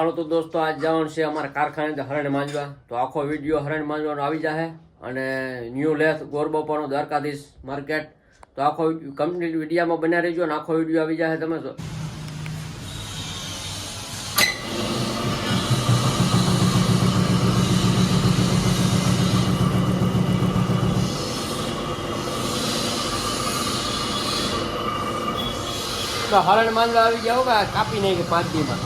ચાલો તો દોસ્તો આજ જવાનું છે અમારા કારખાને હરણ માંજવા. તો આખો વિડીયો હરણ માંજવાનો આવી જશે અને ન્યૂ લેસ ગોરબોપાનો દ્વારકાધીશ માર્કેટ. તો આખો કમ્પ્લીટ વિડીયોમાં બન્યા રહેજો અને આખો વિડીયો આવી જશે. તમે તો હરણ માંજવા આવી જાઓ કે કાપી નહીં કે 5 દીમાં.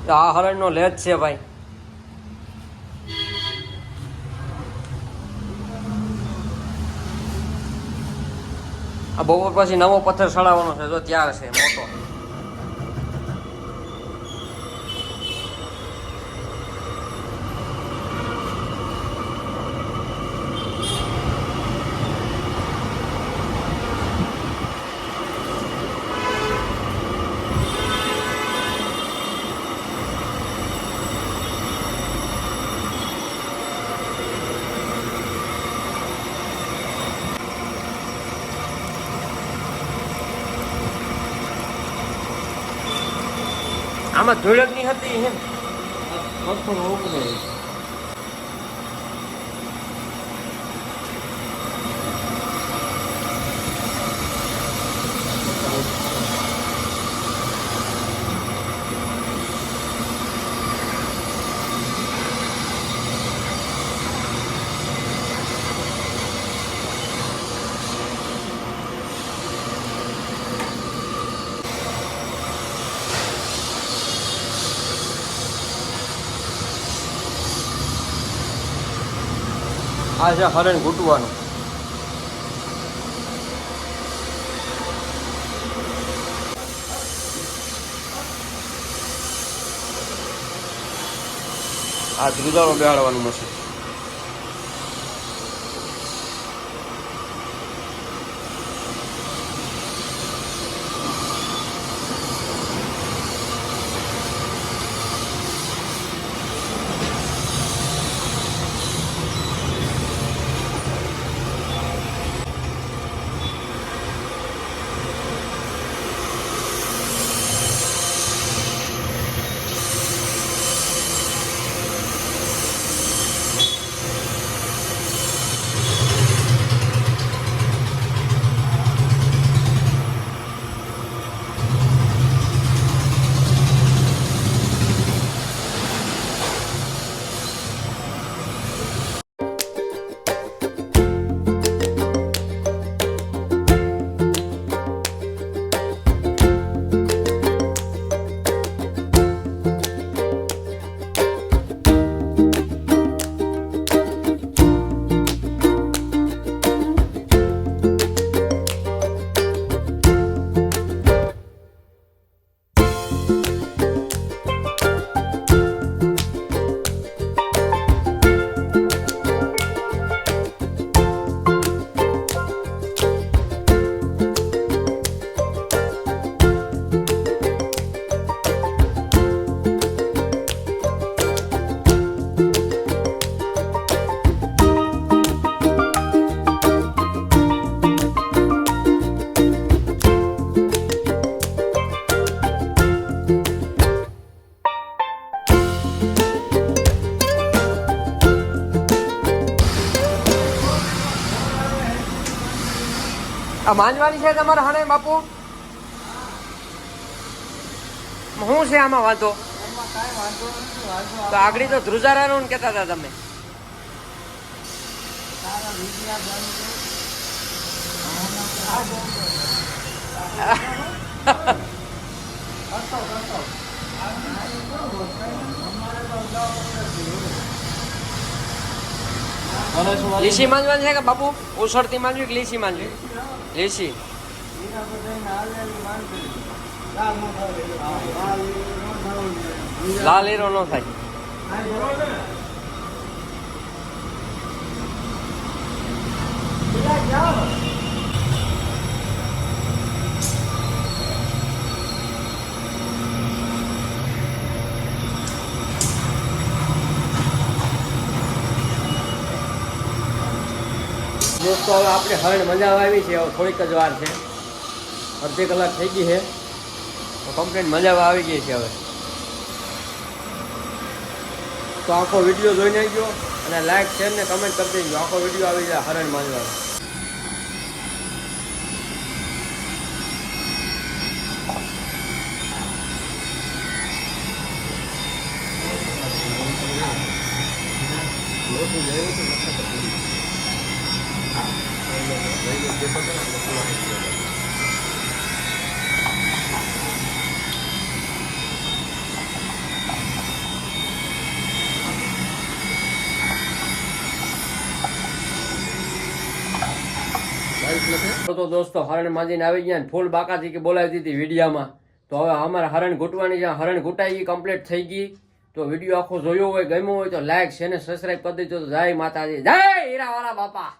તો આ હરણનો લેજ છે ભાઈ. આ બપોર પછી નવો પથ્થર સડાવવાનો છે. જો ત્યાં છે મોટો. આમાં ધૂળ જ નહીં હતી એમ. આ છે હરણ ઘૂંટવાનું. આ ધ્રુજારો બેહાડવાનું મશીન. આ માંજવાની છે તમારે હાણે બાપુ? શું છે આમાં વાંધો? તો આગળ તો ધ્રુજારાનું કહેતા હતા તમે. લીસી માંજવાની છે કે બાપુ? ઉસળતી માંજવી કે લીસી માંજવી? લીસી. લાલ હીરો ન થાય. દોસ્તો હવે આપણે હરણ મજા આવી છે, હવે થોડીક જ વાર છે, અડધી કલાક થઈ ગઈ છે તો કમ્પ્લીટ મજા આવી ગઈ છે. હવે તો આખો વિડીયો જોઈ નાખજો અને લાઈક શેર ને કમેન્ટ કરી દેજો. આખો વિડીયો આવી જાય હરણ માંજવાનો. તો દોસ્તો હરણ માંજીને આવી ગયા, ફૂલ બાકાથી કે બોલાવી દીધી વિડીયામાં. તો હવે અમારે હરણ ઘૂંટવાની છે, હરણ ઘૂંટાઈ ગઈ, કમ્પ્લીટ થઈ ગઈ. તો વિડીયો આખો જોયો હોય, ગમ્યો હોય તો લાઈક શેર ને સબસ્ક્રાઈબ કરી દેજો. તો જય માતાજી, જય હીરાવાળા બાપા.